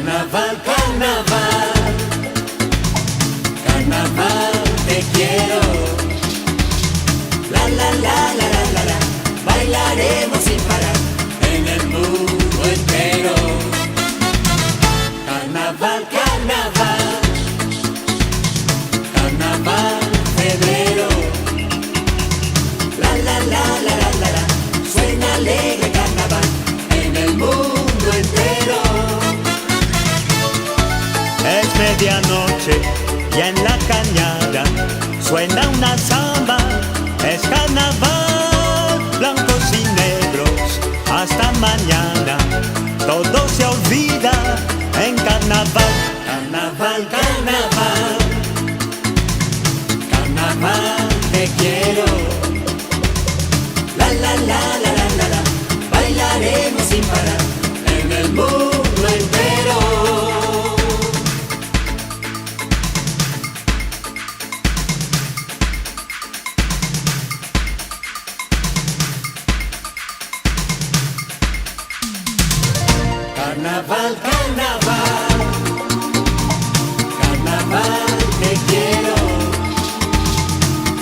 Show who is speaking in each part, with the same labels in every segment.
Speaker 1: Carnaval, carnaval, carnaval, te quiero. La la la la la la la, bailaremos sin parar en el mundo entero. Carnaval, carnaval, carnaval, febrero. La la la la la la la, suena alegre carnaval en el mundo entero.
Speaker 2: Es medianoche y en la cañada suena una samba. Es carnaval, blancos y negros, hasta mañana todo se olvida en carnaval.
Speaker 1: Carnaval, carnaval, carnaval, te quiero. La la la la la la la, bailaremos sin parar en el mundo entero. Carnaval, carnaval, carnaval, te quiero.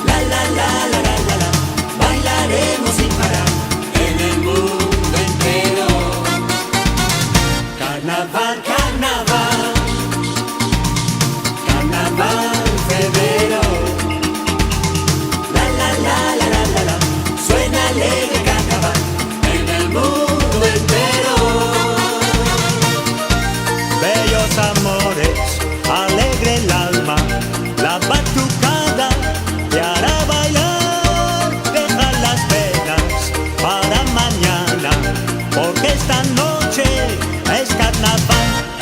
Speaker 1: La la la la la la la, bailaremos sin parar en el mundo entero. Carnaval, carnaval, carnaval, febrero. La la la la la la la, suena alegre carnaval en el mundo entero.
Speaker 2: Bellos amores, alegre el alma, la batucada te hará bailar. Deja las penas para mañana, porque esta noche es carnaval.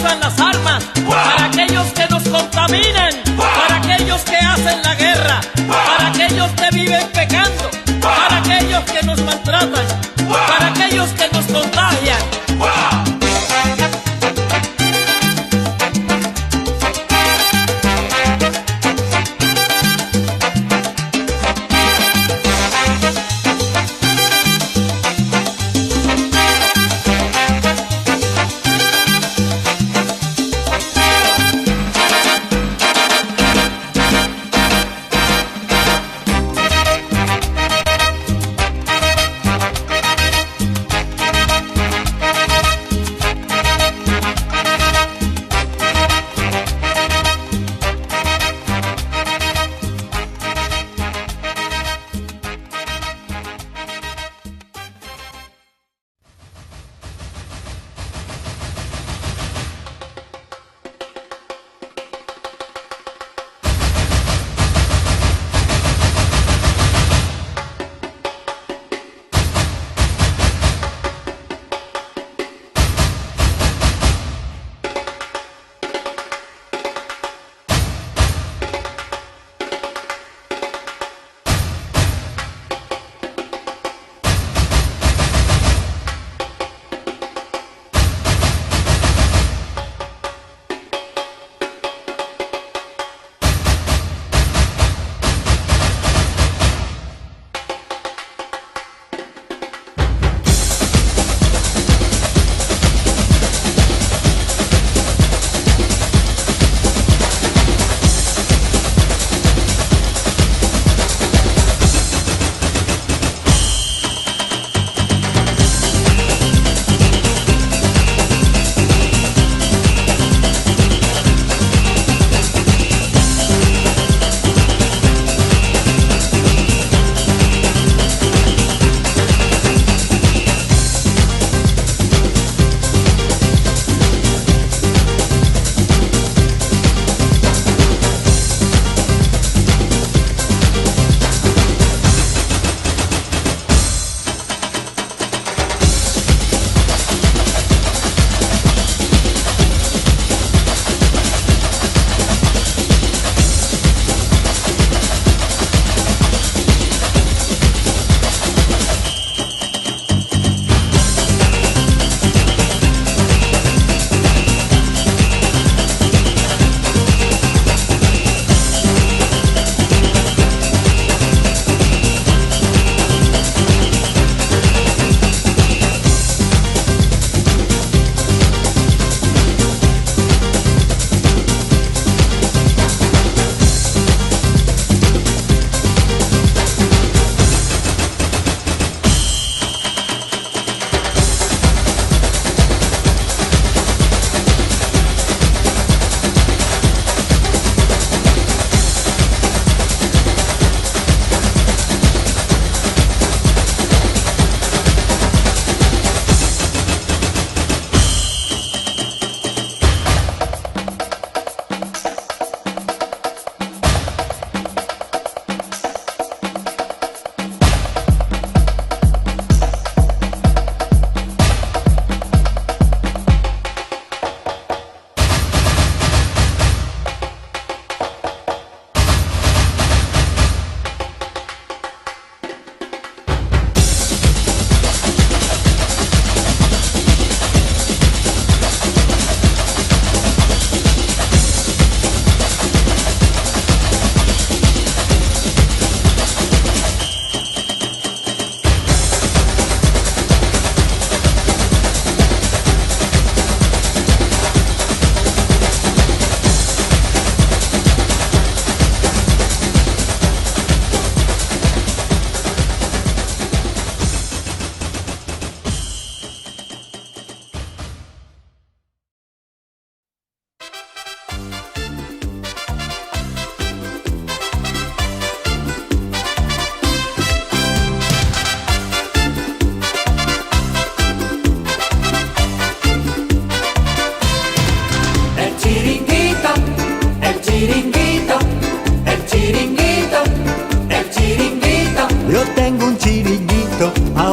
Speaker 3: usan las armas, para aquellos que nos contaminan, para aquellos que hacen la guerra, para aquellos que viven pecando, para aquellos que nos maltratan, para aquellos que nos contagian.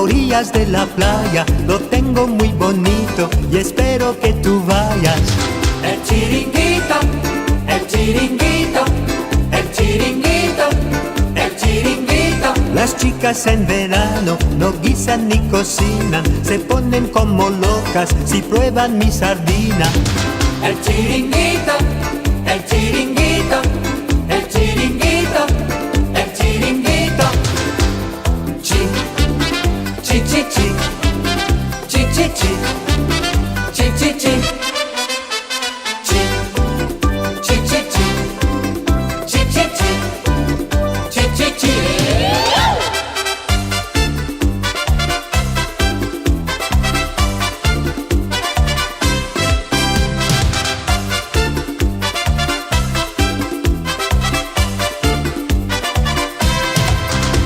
Speaker 2: orillas de la playa, lo tengo muy bonito y espero que tú vayas.
Speaker 1: El chiringuito, el chiringuito, el chiringuito, el chiringuito.
Speaker 2: Las chicas en verano no guisan ni cocinan, se ponen como locas si prueban mi sardina.
Speaker 1: El chiringuito, el chiringuito, el chiringuito, el chiringuito. Chi, chi, chi, chi, chi, chi, chi, chi, chi, chi.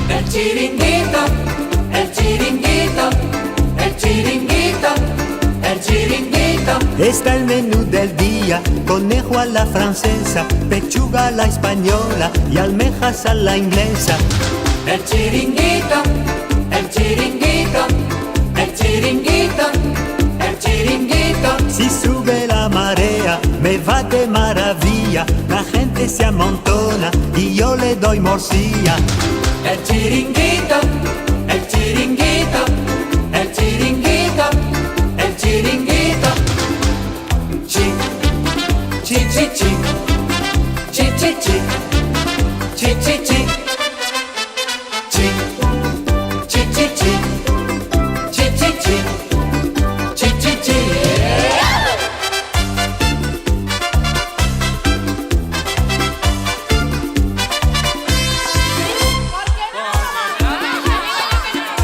Speaker 1: El chiringuito, el chiringuito, el chiringuito, el chiringuito.
Speaker 2: Está el menú del día, conejo a la francesa, pechuga a la española y almejas a la inglesa.
Speaker 1: El chiringuito, el chiringuito, el chiringuito, el chiringuito.
Speaker 2: Si sube la marea, me va de maravilla, la gente se amontona y yo le doy morcilla.
Speaker 1: El chiringuito, el chiringuito, el chiringuito, el chiringuito. Chi, chi, chi, chi, chi, chi, chi, chi, chi, chi. Chi, chi, chi, chi, chi, chi, chi, chi, chi, chi.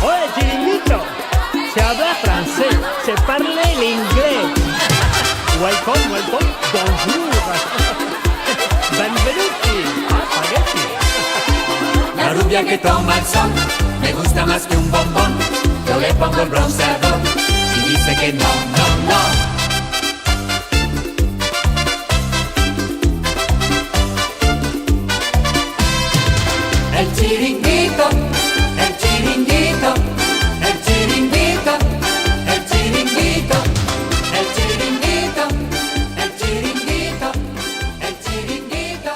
Speaker 2: Oye, chiringuito, se habla francés, se parle l'inglés. Welcome, welcome, bonjour. Benvenuti. Spaghetti.
Speaker 1: La rubia que toma el sol me gusta más que un bombón. Yo le pongo el bronceador y dice que no, no, no. El chiringuito, el chiringuito, el chiringuito, el chiringuito, el chiringuito, el chiringuito, el chiringuito.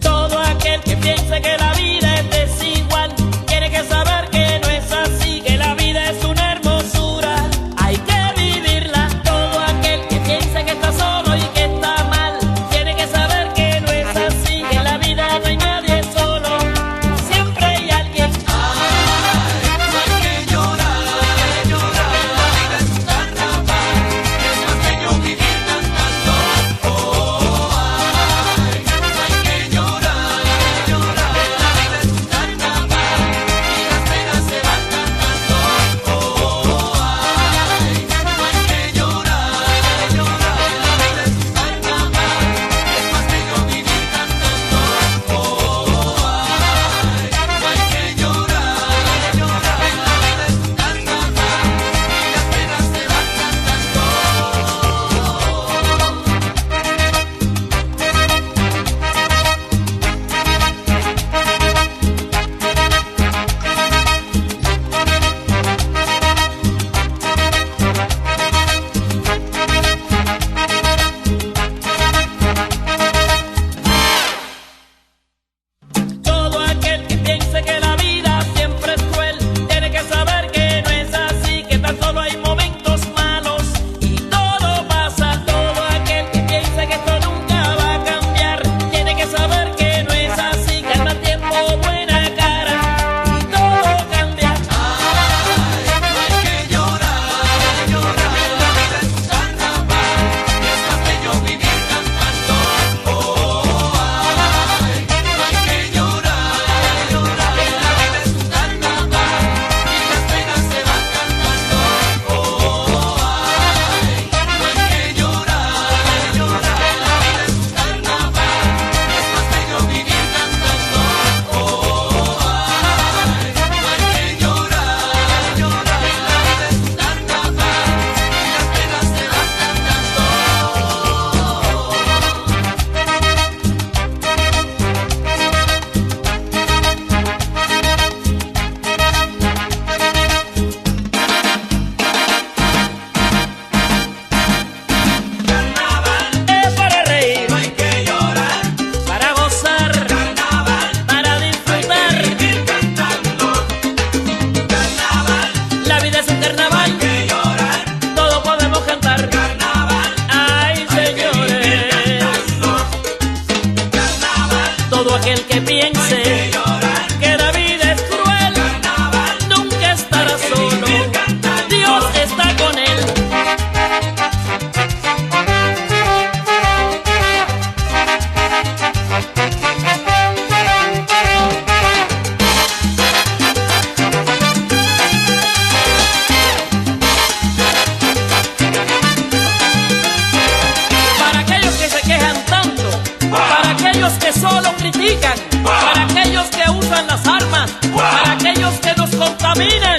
Speaker 3: Todo aquel que piense que la vida es desigual tiene que saber que no es así, que la vida es una hermosura, hay que vivirla. Todo aquel que piense que está solo y que está mal tiene que saber que no es así, que en la vida no hay nadie solo, siempre hay alguien. Ay, no hay que llorar, llorar, la vida es un carnaval, es más bello vivir cantando. Oh, ay, no hay que llorar, llorar, la vida es un carnaval y las penas se van cantando. Oh, ay, no hay que llorar, llorar, la vida es un carnaval, es más bello vivir cantando. Oh, ay, no hay que llorar, llorar, la vida es un carnaval y las penas se van Todo aquel que piense que la vida siempre es cruel tiene que saber que no es así, que tan solo hay momentos malos y todo pasa. Todo aquel que piense que esto nunca va a cambiar tiene que saber que no es así, que al mal tiempo buena cara y todo cambia. Ay, no hay que llorar, llorar, la vida es un carnaval y es más bello vivir cantando. Oh, ay, no hay que llorar, llorar, la sé que la vida es cruel, nunca estará solo, Dios está con él. Para aquellos que se quejan tanto, para aquellos que solo critican, para aquellos que usan las armas, para aquellos que nos contaminan.